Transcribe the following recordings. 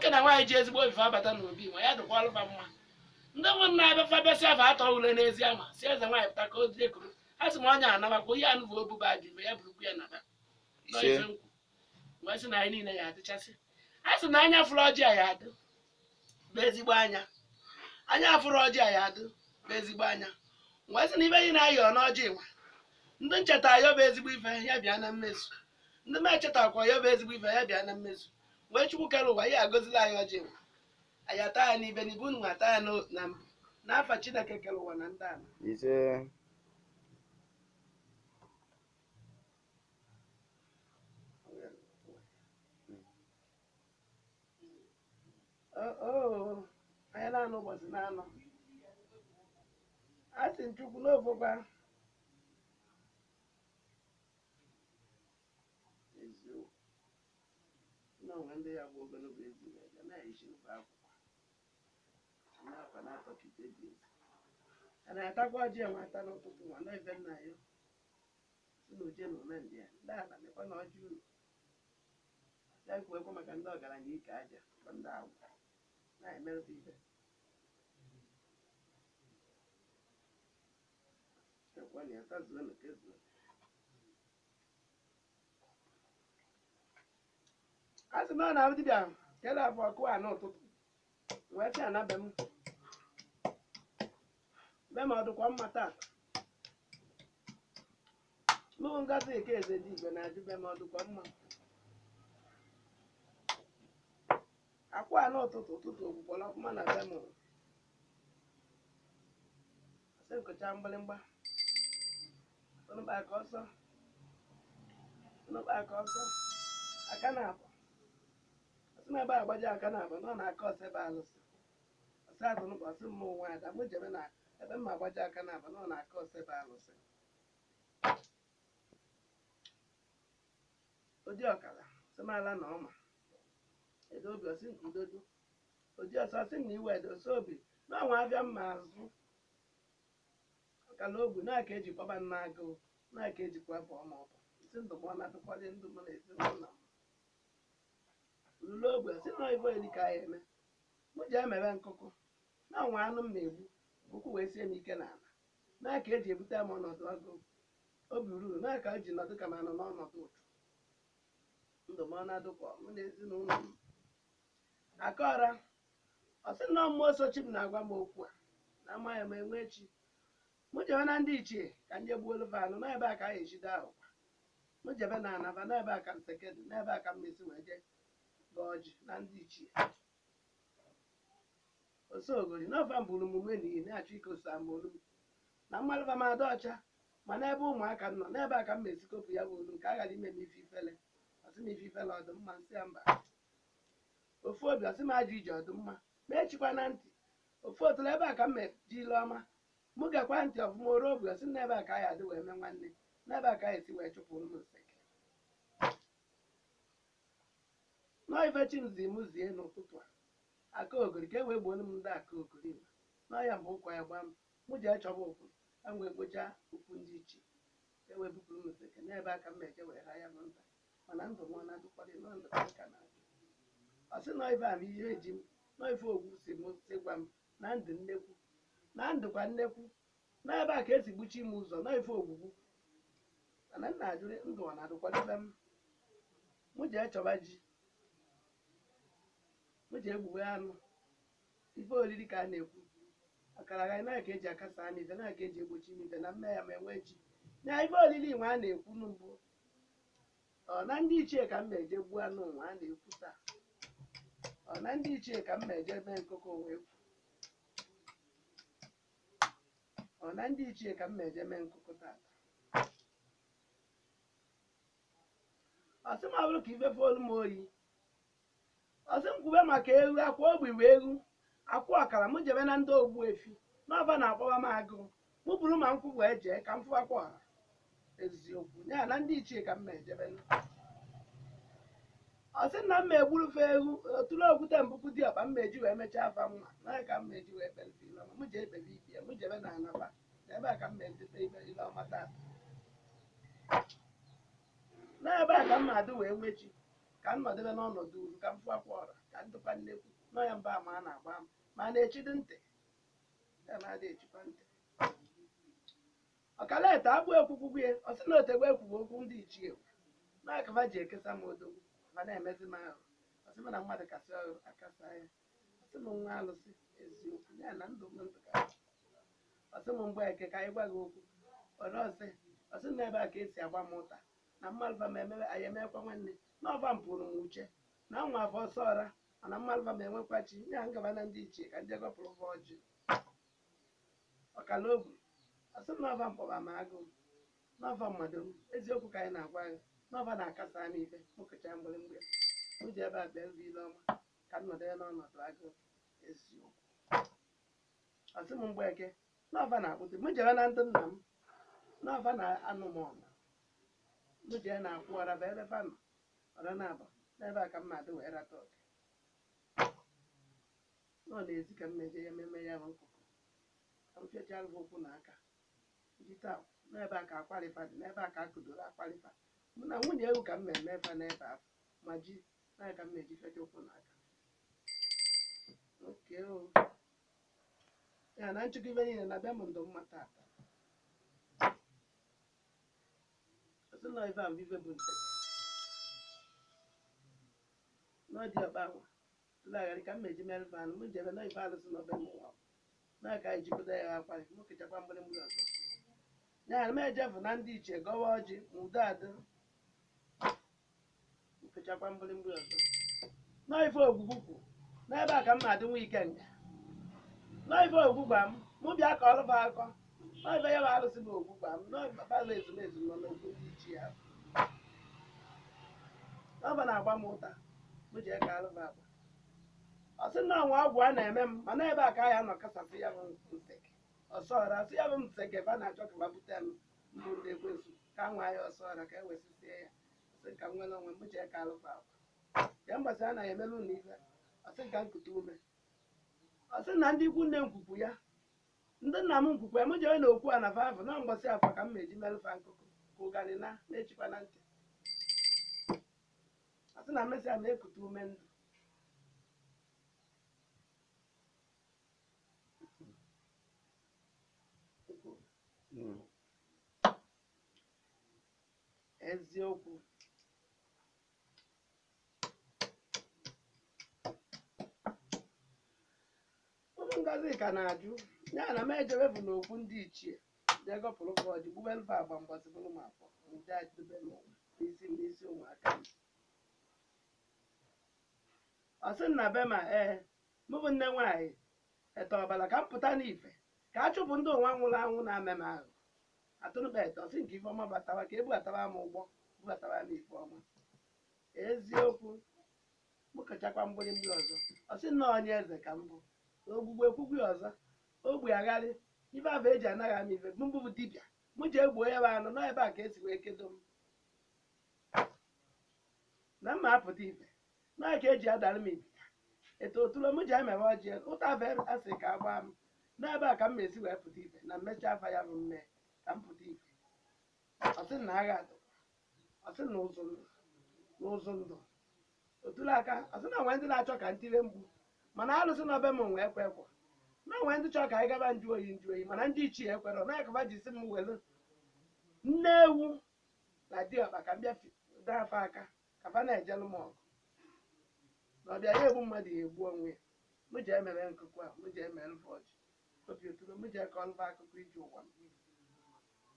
nwoke na nwaanyị ji ezigbo ofufe abata n'obi nwa ya dịkwa ọlụfa mma ndị nwe m na-abịafa bịasị afa atọ ule n'ezie ma si eze nwaanyị pụta ka o jekuru a sị m onye anabakwa ihe anụbụ obuba dị ibe ya burukwu ya naba n'ife nkwu mgbe sị na anyị niile ya adịchasị a sị na anya fụrụ ọjị a ya adị bụ ezigbo anya afụrụ ọjị a ya adị bụ ezigbo anya mgbe sị na ibe anyị na-ayọ n'ọjị nwa ndị ncheta ayọ bụ ezigbo ife ya bịa na mmezu ndị m echetakwa ayọ bụ ezigbo ife ya bịa na mmezu mgbe Chukwu kere ụwa ya agọzila anyị ọjị nwa anyị ata ya n'ibe n'ibu unu ata ya na mbụ n'afa Chineke kere ụwa na ndị ala ise anyị na-anụ ụbọchị na-anọ a sị Chukwu n'ofokwa n'onwe ndị ya bụ ogologo ezi ga na-eji mfe akwụkwọ n'akwa na-atọkite dị ezi a na-atakwa ọjị enwe ata n'ụtụtụ nwa na-ebe nna ya si na oje na ome ndị ya ndị ala mekwa na ọjị unu ya kwuekwa maka ndị ọgaranya ike aja ndị agwa na-emerụta ibe a sị na ọ na-abụ dibịa kele afọ ọkụ a n'ụtụtụ wee sị ana be m ọ dịkwa mma taa mụ Ngozi Eke Eze dị Igwe na-ajụ be m ọ dịkwa mma akwụ a n'ụtụtụ ogbukpọrọ ọfụma na be m asị nkụcha mgbịrịmgba aka ọsọ aka na-abụ asị m ebe agbaji aka na-abụ na ọ na-aka ọsọ ebe alụsị ọsị azụnụkọ ọsị mma onwe ada mụ jebe na ebe mma agbaji aka na-abụ na ọ na-aka ọsọ ebe alụsị odi ọkara sịmala na ọma edo obi ọsị nke udodo odi ọsọ ọsị na iwe edo so obi na ọnwa abịa mma azụ ọkala ogbu na-aka eji kpọba nna agụụ na-aka ejikwa bụ ọma ọbụ isi ndụ m ọ na-adụkwado ndụ m na ezinụlọ m lụrụ ogbe si na ibe eri ka ya eme mụ ji emebe nkụkụ na ọnwa anụ m na-egbu ụkwụ wee sie m ike n'ala na-aka eji ebute m ọnọdụ ọgụ obi ruru na-aka eji nọdụ ka m anọ n'ọnọdụ ụtụ ndụ m ọ na-adụkwa mụ na ezinụlọ m aka ọra ọsị na mmụọ sochi m na-agwa m okwu a na amaghị m enwe echi mụ jebe na ndị ichie ka nje gbuolu vanụ n'ebe a ka a ejide ahụkwa mụ jebe na anaba n'ebe a ka nsekedị n'ebe a ka mmesi wee je gọọ ọjị na ndị ichie osogori n'ofe mbụrụ omume n'ihi na-achọ ike osa m olu m na mmalụba m ada ọcha ma n'ebe ụmụaka nọ n'ebe a ka mmesi kopụ ya bụ olu nke a ghara ime m ife ifele ọsị m ife ifele ọdụmma nsị ya mba ofu obi ọsị m ajọ ije ọdụmma ma echikwa na ntị ofu otụrụ ebe a ka m meji ile ọma mụ gekwa ntị ọfụma oru obi ọsị n'ebe a ka ya adị wee mee nwanne n'ebe a ka ya esi wee chụpụ ụmụ nseke n'ife chimzi m zie n'ụtụtụ a aka ogori ka e wee gbuo m ndị aka ogori ma n'ọya mbụ ụkwa ya gba m mụ ji achọba okwu ka m wee gbocha okwu ndị iche ka e wee bupụrụ m nseke n'ebe aka m meje wee ha ya bụ nta mana ndụ m ọ na-adụkwado n'ndụ ka na ọsị n'ife a m ihe eji m n'ife ogwu si m si gwa m na ndụ nnekwu na ndụkwa nnekwu n'ebe a ka esi gbuchi m ụzọ n'ife ogbugbu mana nna ajụrụ ndụ ọ na-adụkwado ebe mụ ji echọba ji mụ ji egbugbe anụ ife oriri ka a na-ekwu akara agaghị na ka eji akasa anụ ife na ka eji egbochi m ife na mme ya ma enwe ji na ife oriri nwe a na-ekwu n'ugbo ọ na ndị ichie ka m na-eje gbuo anụ nwa a na-ekwu taa ọ na ndị ichie ka m na-eje ebe nkụkọ wee kwu ọ na ndị ichie ka m na-eje mee nkụkọ tata ọsị m bụrụ ka ife folu m oyi ọsị m kwube maka ewu akwa ogbi wee egwu akwa ọkara m jebe na ndị ogbu efi n'ọba na-akpọba m agụụ mụ bụrụ ma nkwụ wee jee ka m fụwakwa ọha eziokwu ya na ndị ichie ka m na-ejebe ọsị nna m egburufe ewu otụrụ okwute mbụkụ dị ọkpa m eji wee mechaa afa nwa na ka m eji wee kpelife ilọma mụ ji ekpebe ibi ya mụ jebe na anaba na ebe a ka m na-ejete ibe ilọma tata n'ebe a ka m na-adị wee nwechi ka m nọdebe n'ọnọdụ uru ka m fụakwa ọra ka ndụkwa nnekwu ya mba ma a na-agba m ma na-echidi ntị ya na-adị echikwa ntị ọkaleta abụ ekwukwugwu ya ọ sị na otegbe ekwugwu okwu ndị ichie na-akaba ji ekesa m odogwu ma na-emezi m ahụ ọ sị m na mmadụ kasị ọrụ akasa ya ọ sị m nwa alụsị eziokwu ya na ndụ m ndụ ka ọ sị m mgbe eke ka anyị gwa gị okwu ọ sị na ebe a ka esi agba m ụta na mmalụba ma emebe anyị emekwa nwanne na ọba m pụrụ m uche na nwa afọ ọsọ ọra mana mmalụba ma enwekwa chi ya ngaba na ndị ichie ka ndị gọpụrụ ụgwọ ọjị ọkala ogwu ọ sị m n'ọba mkpọba ma agụụ n'ọba mmadụ m eziokwu ka anyị na-agwa gị n'ọba na-akasa m ife mụkụcha mgbịrịmgbe m ji ebe a bịa nri ile ọma ka m nọdụ ya n'ọnọdụ agụụ eziokwu ọ sị m mgbe eke n'ọba na-akpụte m jere na ndị nna m n'ọba na-anụ m ọnụ m jee na-akwụ ọra bụ ebe fa nọ ọra na-aba n'ebe a ka m na-adị wee rata oke nọ n'ezi ka m meje ya ememe ya bụ nkụkụ ka m fechaa ụkwụ na aka ji taa n'ebe a ka akwarịfa dị n'ebe a ka akụdoro akwarịfa mụ na nwunye ewu ka m mmemme efa n'ebe ahụ ma ji na ka m meji fecha ụkwụ na aka oke o ya na nchụkọ ibe niile na bịa m ndụ mma tata ọsị nọ ife ahụ ife bụ nte n'ọdị ọkpa nwa tụlagharị ka m meji mere ife anụ m jebe na ife alụsị n'ọbe m nwa na ka anyị jikọta ya akwarị m kechakwa mgbịrịmgbị ọzọ ya na m ejefu na ndị ichie gọwa ọjị ma udo adị mfechakwa mgbịrịmgbị ọzọ n'ife ogwugwu kwu n'ebe a ka m na-adị nwa ike nga n'ife ogwugwu m mụ bịa ka ọlụba akọ n'ife ya bụ arụsị bụ ogwugwu m n'ọbala ezumezu nọ n'ogwu ndị ichie ahụ n'ọba na-agba m ụta m ji ka alụba agba ọ sị na ọnwa ọgwụ a na-eme m ma n'ebe a ka ya nọ kasapụ ya bụ nteke ọsọ ọra sị ya bụ nteke ebe a na-achọ ka bute m mbụ ndị ekwensu ka nwa ya ọsọ ọra ka e wesịsie ya ọsị ka m nwere onwe m jee ka alụba agba ya mbọsị a na-emelu ụlọ ife ọsị ka nkute ume ọsị na ndị ikwu nne nkwukwu ya ndị nna m nkwukwu ya m jere na okwu a na favụ na mgbọsị afọ ka m meji melụfa nkụkụ ka ụgarị na-echikwa na ntị ọsị na mmesịa na-ekute ume ndụ eziokwu ụmụ Ngozi ka na-ajụ ya na m ejebefu n'okwu ndị ichie jee gọpụrụ ọjị gbubelụfa agba mbọsị bụrụ m afọ nje adịbe n'isi ụmụaka ọ sị na be ma mụ bụ nne nwaanyị ete ọbala ka m pụta n'ife ka a chụpụ ndị ụwa nwụrụ anwụ na-ame m ahụ atụrụba ete ọsị nke ife ọma batawa ka ebughatawa m ụgbọ bugatawa m ife ọma eziokwu mụ kachakwa mgbịrịmgbị ọzọ ọsị na onye eze ka mbụ ogbugbu ekwugwu ọzọ ogbe agharị ife afọ eji anaghị ama ife mbụ bụ dibịa mụ ji egbuo ya bụ anụ n'ebe a ka esi wee kedo m na mma apụta ife na ka eji adara m ibita eto otulo m ji emewe ọjị ụta afọ asị ka agbaa m n'ebe a ka m esi wee pụta ife na mmechi afa ya bụ mme ka m pụta ife ọsị na agha adụ ọsị na ụzụ ndụ otule aka ọsị na nwee ndị na-achọ ka ntire mgbu mana alụsị na ọbe m nwee ekwe ekwe na nwee ndị chọọ ka anyị gaba nju oyi mana ndị ichie ekwere na akaba ji si m welu nne ewu na diọkpa ka m bịa dee afa aka ka fa na-ejelụ m ọgụ na ọbịa ya egbu mmadụ ya egbu onwe ya m ji emere nkụkụ a m ji emere ọjị obi oturu m ji eke ọlụba akụkọ iji ụwa m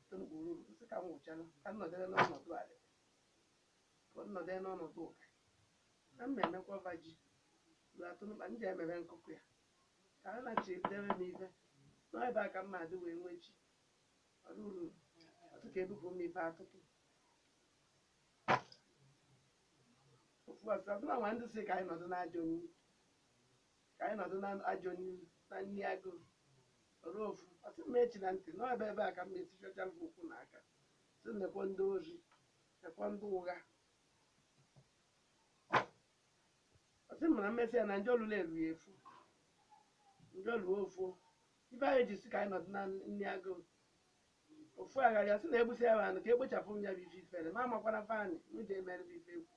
tụrụgburu nsị ka m nwụchalụ ka m nọdere n'ọnọdụ ala ka m nọdere n'ọnọdụ ụka na m na-emekwa ọba ji atụnụkpa m ji emere nkụkụ ya ka a na-chidere m ife n'ebe a ka m adị wee nwee chi ọrụrụ ọtụtụ ebupụ m ife atụtụ ofu ọsọ na nwa ndị si ka anyị nọdụ n'ajọ nri ka anyị nọdụ n'ajọ nri na nri agụụ ọrụ ofu ọsị m echi na ntị n'ebe ebe a ka m esi chọcha m ụkwụ na aka si nekwa ndị ozi nekwa ndị ụgha ọsị m na mmesị ya na ndị olulu eru ya efu ndị oluo ofu ife anyị ji si ka anyị nọdụ na nri agụụ ofu agharị ọsị na egbusi ya anụ ka ekpochapụ m ya bụ ife ifere ma amakwana fanị m ji emere ife egwu